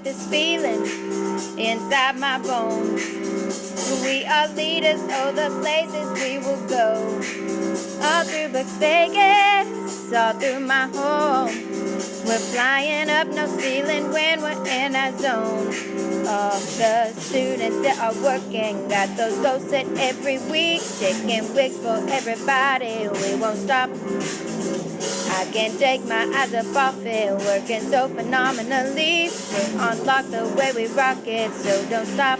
this feeling inside my bones. We are leaders, oh, the places we will go. All through Bucks Vegas, all through my home. We're flying up, no ceiling when we're in our zone. All the students that are working got those goals set every week. Taking wigs for everybody, we won't stop. I can't take my eyes up off it, working so phenomenally. We're on lock the way we rock it, so don't stop.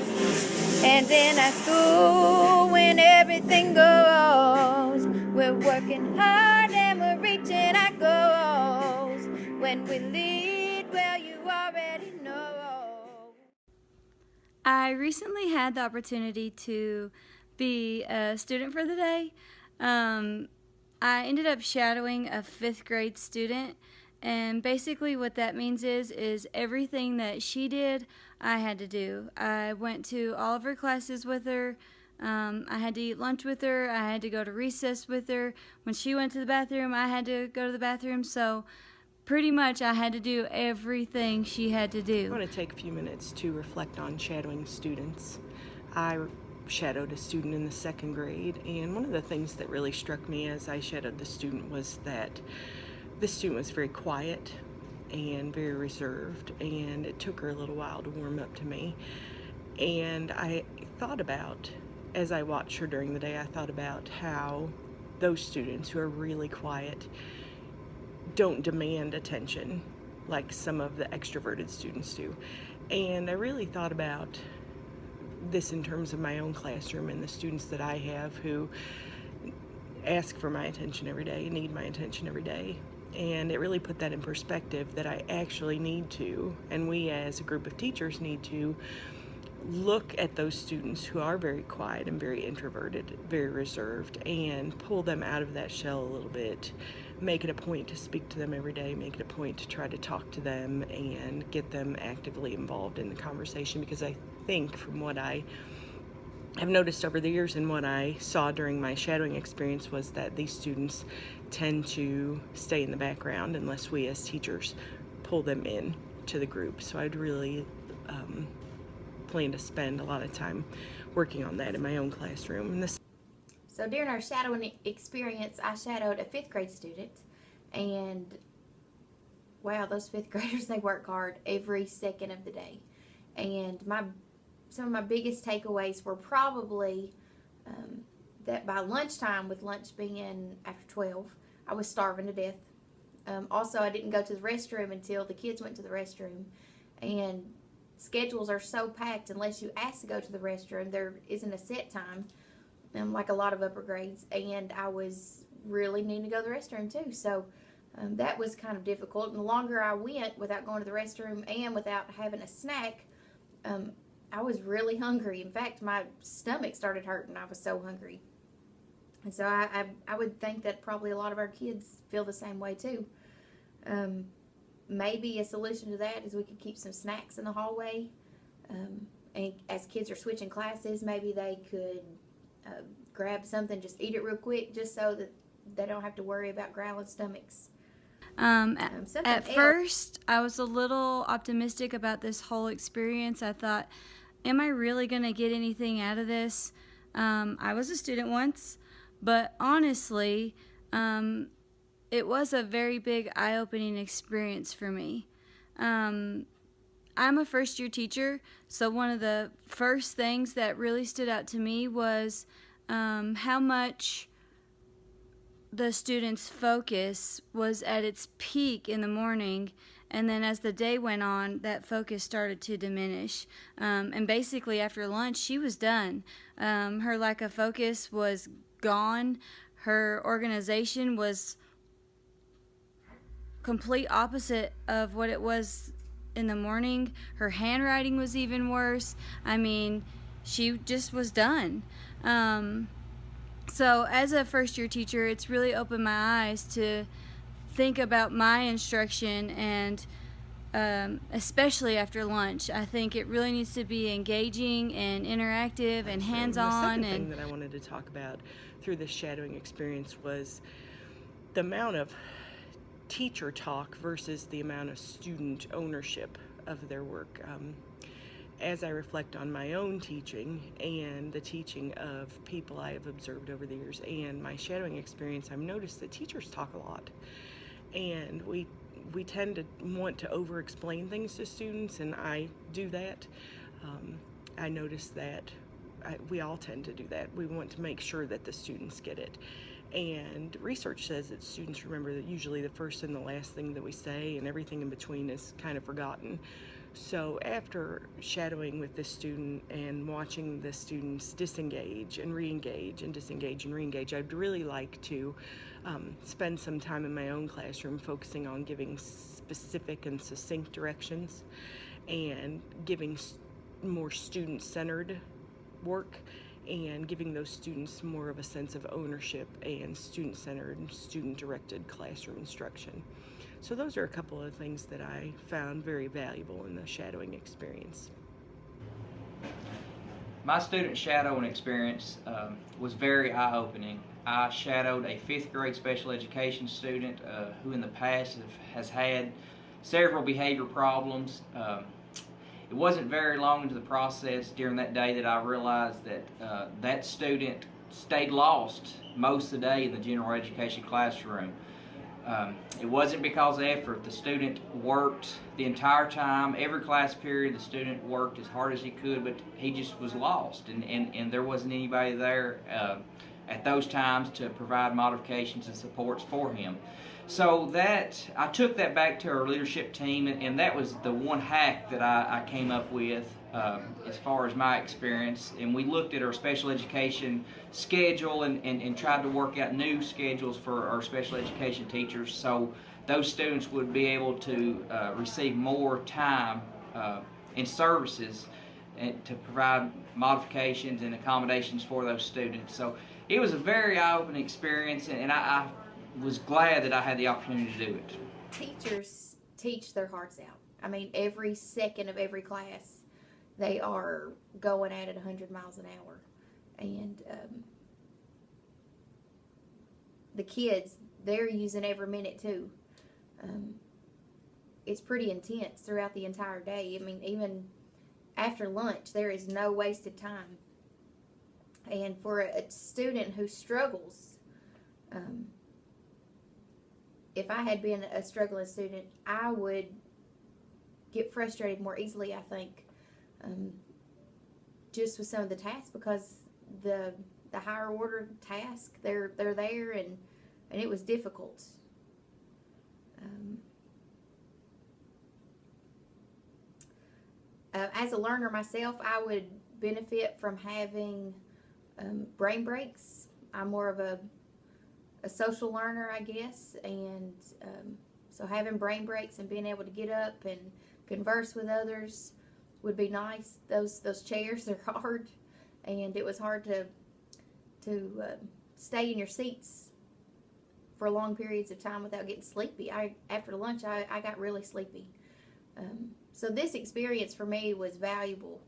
And in our school, when everything goes, we're working hard and we're reaching our goals. When we lead, well, you already know. I recently had the opportunity to be a student for the day. I ended up shadowing a 5th grade student, and basically what that means is everything that she did, I had to do. I went to all of her classes with her. I had to eat lunch with her. I had to go to recess with her. When she went to the bathroom, I had to go to the bathroom. So pretty much I had to do everything she had to do. I want to take a few minutes to reflect on shadowing students. I shadowed a student in the 2nd grade, and one of the things that really struck me as I shadowed the student was that the student was very quiet and very reserved, and it took her a little while to warm up to me. And I thought about, as I watched her during the day, I thought about how those students who are really quiet don't demand attention like some of the extroverted students do. And I really thought about this in terms of my own classroom and the students that I have who ask for my attention every day, need my attention every day. And it really put that in perspective that I actually need to, and we as a group of teachers need to, look at those students who are very quiet and very introverted, very reserved, and pull them out of that shell a little bit. Make it a point to speak to them every day, make it a point to try to talk to them and get them actively involved in the conversation, because I think from what I have noticed over the years and what I saw during my shadowing experience was that these students tend to stay in the background unless we as teachers pull them in to the group. So I'd really plan to spend a lot of time working on that in my own classroom. So during our shadowing experience, I shadowed a 5th grade student, and wow, those 5th graders, they work hard every second of the day. And some of my biggest takeaways were probably that by lunchtime, with lunch being after 12, I was starving to death. Also, I didn't go to the restroom until the kids went to the restroom, and schedules are so packed unless you ask to go to the restroom, there isn't a set time, like a lot of upper grades, and I was really needing to go to the restroom too. So that was kind of difficult, and the longer I went without going to the restroom and without having a snack, I was really hungry. In fact, my stomach started hurting. I was so hungry. And so I would think that probably a lot of our kids feel the same way too. Maybe a solution to that is we could keep some snacks in the hallway. And as kids are switching classes, maybe they could grab something, just eat it real quick, just so that they don't have to worry about growling stomachs. At first, I was a little optimistic about this whole experience. I thought, am I really going to get anything out of this? I was a student once, but honestly, it was a very big eye-opening experience for me. I'm a first-year teacher, so one of the first things that really stood out to me was how much the students' focus was at its peak in the morning, and then as the day went on, that focus started to diminish. And basically after lunch, she was done. Her lack of focus was gone. Her organization was complete opposite of what it was in the morning. Her handwriting was even worse. I mean, she just was done. So as a first-year teacher, it's really opened my eyes to think about my instruction, and especially after lunch. I think it really needs to be engaging and interactive and hands-on. The second thing that I wanted to talk about through this shadowing experience was the amount of teacher talk versus the amount of student ownership of their work. As I reflect on my own teaching and the teaching of people I have observed over the years and my shadowing experience, I've noticed that teachers talk a lot. And we tend to want to over-explain things to students, and I do that. I notice that we all tend to do that. We want to make sure that the students get it. And research says that students remember that usually the first and the last thing that we say, and everything in between is kind of forgotten. So after shadowing with this student and watching the students disengage and re-engage and disengage and re-engage, I'd really like to spend some time in my own classroom focusing on giving specific and succinct directions and giving more student-centered work and giving those students more of a sense of ownership and student-centered and student-directed classroom instruction. So those are a couple of things that I found very valuable in the shadowing experience. My student shadowing experience was very eye-opening. I shadowed a 5th grade special education student who in the past has had several behavior problems. It wasn't very long into the process during that day that I realized that that student stayed lost most of the day in the general education classroom. It wasn't because of effort. The student worked the entire time. Every class period, the student worked as hard as he could, but he just was lost, and there wasn't anybody there at those times to provide modifications and supports for him. So that I took that back to our leadership team, and that was the one hack that I came up with as far as my experience. And we looked at our special education schedule and tried to work out new schedules for our special education teachers so those students would be able to receive more time in services and to provide modifications and accommodations for those students. So it was a very eye-opening experience, and I was glad that I had the opportunity to do it. Teachers teach their hearts out. I mean, every second of every class, they are going at it 100 miles an hour. And the kids, they're using every minute too. It's pretty intense throughout the entire day. I mean, even after lunch, there is no wasted time. And for a student who struggles, if I had been a struggling student, I would get frustrated more easily, I think, just with some of the tasks, because the higher order tasks, they're there, and it was difficult. As a learner myself, I would benefit from having brain breaks. I'm more of a social learner, I guess, and so having brain breaks and being able to get up and converse with others would be nice. Those chairs are hard, and it was hard to stay in your seats for long periods of time without getting sleepy. After lunch, I got really sleepy. So this experience for me was valuable,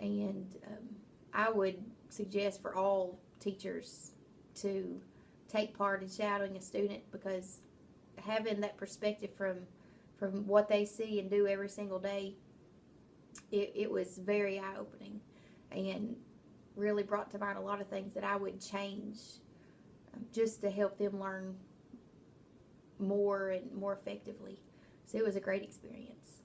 and I would suggest for all teachers to take part in shadowing a student, because having that perspective from what they see and do every single day, it was very eye-opening and really brought to mind a lot of things that I would change just to help them learn more and more effectively. So it was a great experience.